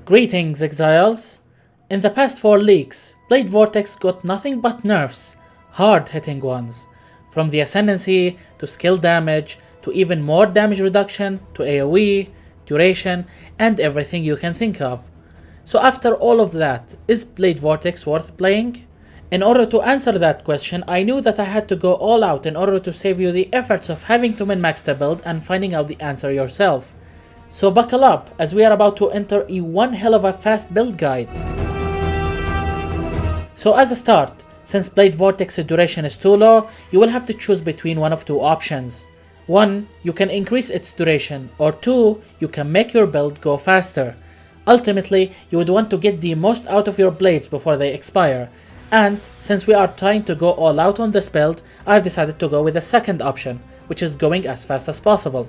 Greetings, Exiles! In the past 4 leaks, Build Vortex got nothing but nerfs, hard-hitting ones. From the Ascendancy, to skill damage, to even more damage reduction, to AoE, duration, and everything you can think of. So after all of that, is Build Vortex worth playing? In order to answer that question, I knew that I had to go all out in order to save you the efforts of having to min-max the build and finding out the answer yourself. So buckle up, as we are about to enter a one hell of a fast build guide. So as a start, since Build Vortex's duration is too low, you will have to choose between one of 2 options. 1. You can increase its duration, or 2. You can make your build go faster. Ultimately, you would want to get the most out of your blades before they expire, and since we are trying to go all out on this build, I've decided to go with the second option, which is going as fast as possible.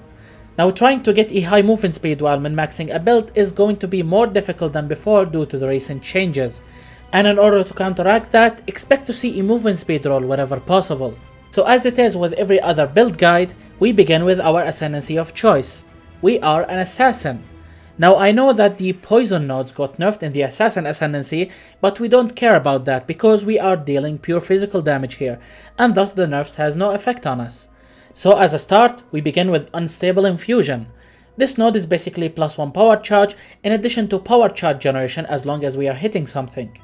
Now, trying to get a high movement speed while min-maxing a build is going to be more difficult than before due to the recent changes, and in order to counteract that, expect to see a movement speed roll wherever possible. So as it is with every other build guide, we begin with our Ascendancy of choice. We are an Assassin. Now I know that the poison nodes got nerfed in the Assassin Ascendancy, but we don't care about that because we are dealing pure physical damage here, and thus the nerfs has no effect on us. So as a start, we begin with Unstable Infusion. This node is basically +1 power charge in addition to power charge generation as long as we are hitting something.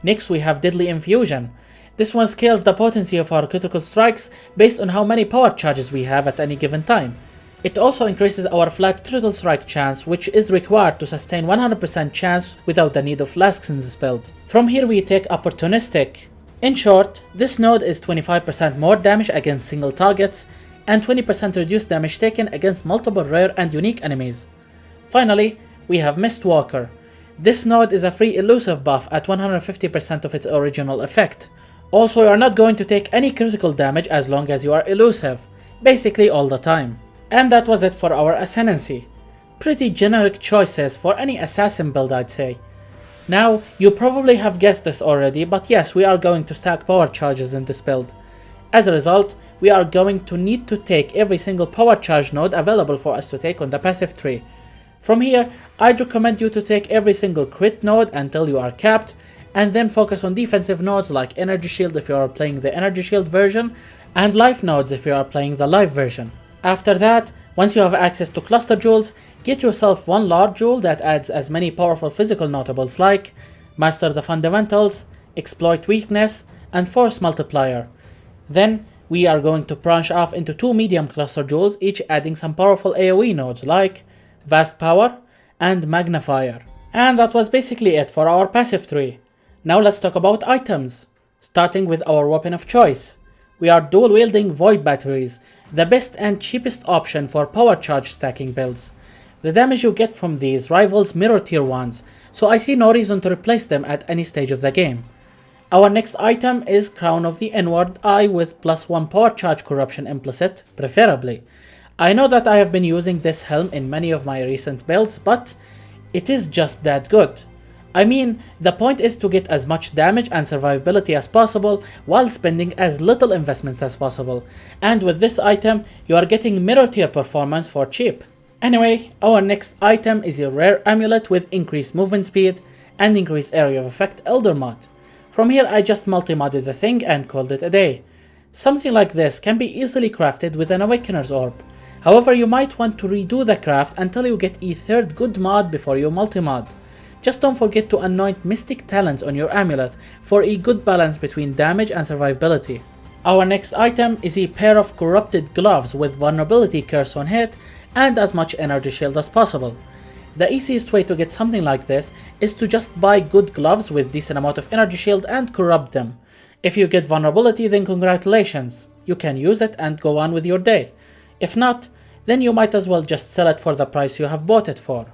Next we have Deadly Infusion. This one scales the potency of our critical strikes based on how many power charges we have at any given time. It also increases our flat critical strike chance, which is required to sustain 100% chance without the need of flasks in this build. From here we take Opportunistic. In short, this node is 25% more damage against single targets, and 20% reduced damage taken against multiple rare and unique enemies. Finally, we have Mistwalker. This node is a free elusive buff at 150% of its original effect. Also, you are not going to take any critical damage as long as you are elusive, basically all the time. And that was it for our Ascendancy. Pretty generic choices for any assassin build, I'd say. Now, you probably have guessed this already, but yes, we are going to stack power charges in this build. As a result, we are going to need to take every single power charge node available for us to take on the passive tree. From here, I'd recommend you to take every single crit node until you are capped, and then focus on defensive nodes like Energy Shield if you are playing the Energy Shield version, and Life nodes if you are playing the Life version. After that, once you have access to Cluster Jewels, get yourself one large jewel that adds as many powerful physical notables like Master the Fundamentals, Exploit Weakness, and Force Multiplier. Then, we are going to branch off into 2 medium cluster jewels, each adding some powerful AoE nodes like Vast Power and Magnifier. And that was basically it for our passive tree. Now let's talk about items, starting with our weapon of choice. We are dual wielding Void Batteries, the best and cheapest option for power charge stacking builds. The damage you get from these rivals mirror tier ones, so I see no reason to replace them at any stage of the game. Our next item is Crown of the Inward Eye with +1 power charge corruption implicit, preferably. I know that I have been using this helm in many of my recent builds, but it is just that good. I mean, the point is to get as much damage and survivability as possible while spending as little investments as possible, and with this item, you are getting mirror tier performance for cheap. Anyway, our next item is a rare amulet with increased movement speed and increased area of effect Elder Mod. From here I just multi-modded the thing and called it a day. Something like this can be easily crafted with an Awakener's Orb. However, you might want to redo the craft until you get a third good mod before you multi-mod. Just don't forget to anoint Mystic Talents on your amulet for a good balance between damage and survivability. Our next item is a pair of Corrupted Gloves with Vulnerability Curse on hit and as much Energy Shield as possible. The easiest way to get something like this is to just buy good gloves with decent amount of Energy Shield and corrupt them. If you get vulnerability, then congratulations, you can use it and go on with your day. If not, then you might as well just sell it for the price you have bought it for.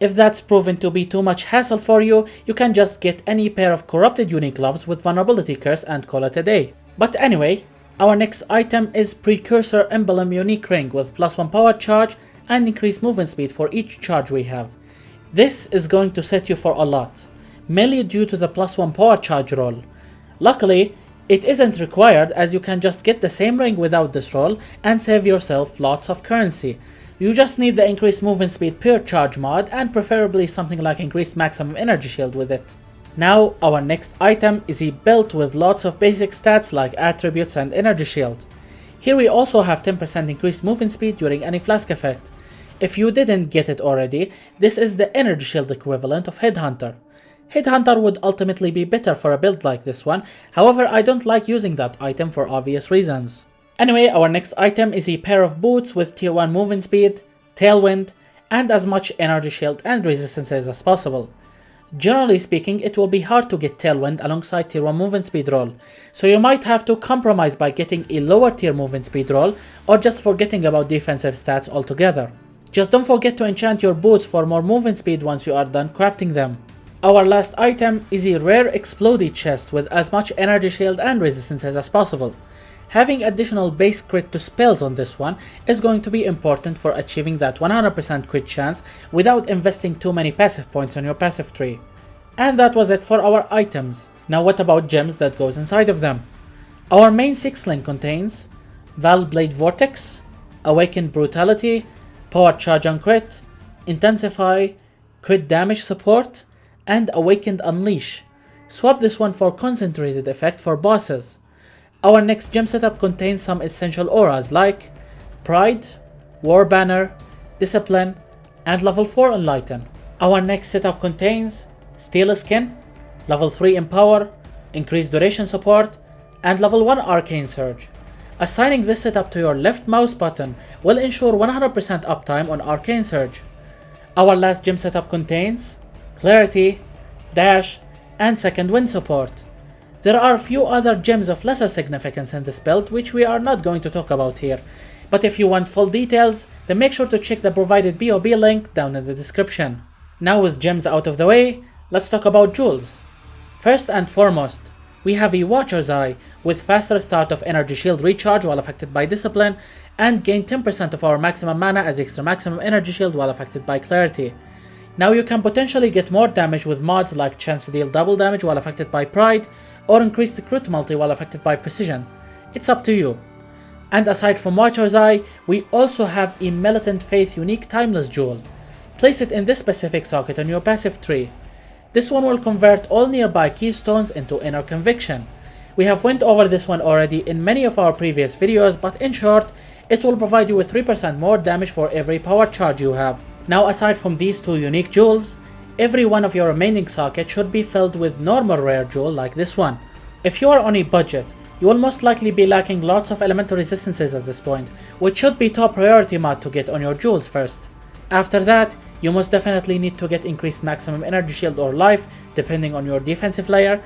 If that's proven to be too much hassle for you, you can just get any pair of corrupted unique gloves with vulnerability curse and call it a day. But anyway, our next item is Precursor Emblem Unique Ring with +1 power charge and increased movement speed for each charge we have. This is going to set you for a lot, mainly due to the +1 power charge roll. Luckily, it isn't required as you can just get the same ring without this roll and save yourself lots of currency. You just need the increased movement speed per charge mod and preferably something like increased maximum energy shield with it. Now our next item is a belt with lots of basic stats like attributes and energy shield. Here we also have 10% increased movement speed during any flask effect. If you didn't get it already, this is the energy shield equivalent of Headhunter. Headhunter would ultimately be better for a build like this one, however I don't like using that item for obvious reasons. Anyway, our next item is a pair of boots with tier 1 movement speed, tailwind, and as much energy shield and resistances as possible. Generally speaking, it will be hard to get tailwind alongside tier 1 movement speed roll, so you might have to compromise by getting a lower tier movement speed roll or just forgetting about defensive stats altogether. Just don't forget to enchant your boots for more movement speed once you are done crafting them. Our last item is a rare explodey chest with as much energy shield and resistances as possible. Having additional base crit to spells on this one is going to be important for achieving that 100% crit chance without investing too many passive points on your passive tree. And that was it for our items. Now what about gems that goes inside of them? Our main 6 link contains Build Vortex, Awakened Brutality, Power Charge on Crit, Intensify, Crit Damage Support, and Awakened Unleash. Swap this one for Concentrated Effect for bosses. Our next gem setup contains some essential auras like Pride, War Banner, Discipline, and level 4 Enlighten. Our next setup contains Steel Skin, level 3 Empower, Increased Duration Support, and level 1 Arcane Surge. Assigning this setup to your left mouse button will ensure 100% uptime on Arcane Surge. Our last gem setup contains Clarity, Dash, and Second Wind support. There are a few other gems of lesser significance in this build which we are not going to talk about here, but if you want full details, then make sure to check the provided BOB link down in the description. Now with gems out of the way, let's talk about jewels. First and foremost, we have a Watcher's Eye with faster start of energy shield recharge while affected by Discipline, and gain 10% of our maximum mana as extra maximum energy shield while affected by Clarity. Now you can potentially get more damage with mods like chance to deal double damage while affected by Pride, or increase the crit multi while affected by Precision. It's up to you. And aside from Watcher's Eye, we also have a Militant Faith unique Timeless Jewel. Place it in this specific socket on your passive tree. This one will convert all nearby keystones into Inner Conviction. We have went over this one already in many of our previous videos, but in short, it will provide you with 3% more damage for every power charge you have. Now aside from these two unique jewels, every one of your remaining sockets should be filled with normal rare jewel like this one. If you are on a budget, you will most likely be lacking lots of elemental resistances at this point, which should be top priority mod to get on your jewels first. After that, you most definitely need to get increased maximum energy shield or life depending on your defensive layer,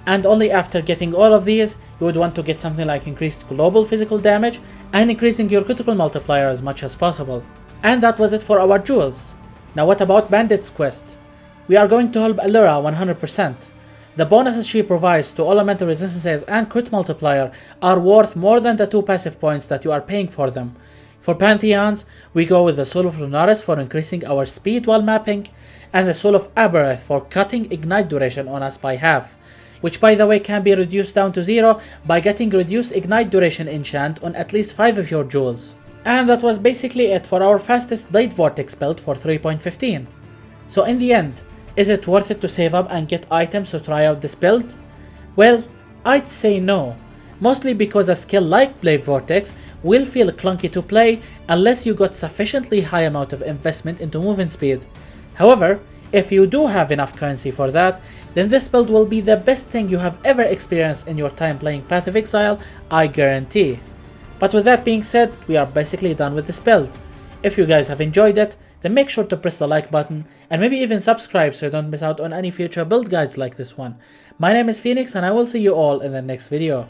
and only after getting all of these, you would want to get something like increased global physical damage and increasing your critical multiplier as much as possible. And that was it for our jewels. Now what about Bandit's quest? We are going to help Allura 100%. The bonuses she provides to elemental resistances and crit multiplier are worth more than the 2 passive points that you are paying for them. For Pantheons, we go with the Soul of Lunaris for increasing our speed while mapping, and the Soul of Aberrath for cutting ignite duration on us by half, which by the way can be reduced down to 0 by getting reduced ignite duration enchant on at least 5 of your jewels. And that was basically it for our fastest Build Vortex build for 3.15. So in the end, is it worth it to save up and get items to try out this build? Well, I'd say no. Mostly because a skill like Build Vortex will feel clunky to play unless you got sufficiently high amount of investment into movement speed. However, if you do have enough currency for that, then this build will be the best thing you have ever experienced in your time playing Path of Exile, I guarantee. But with that being said, we are basically done with this build. If you guys have enjoyed it, then make sure to press the like button and maybe even subscribe so you don't miss out on any future build guides like this one. My name is Phoenix and I will see you all in the next video.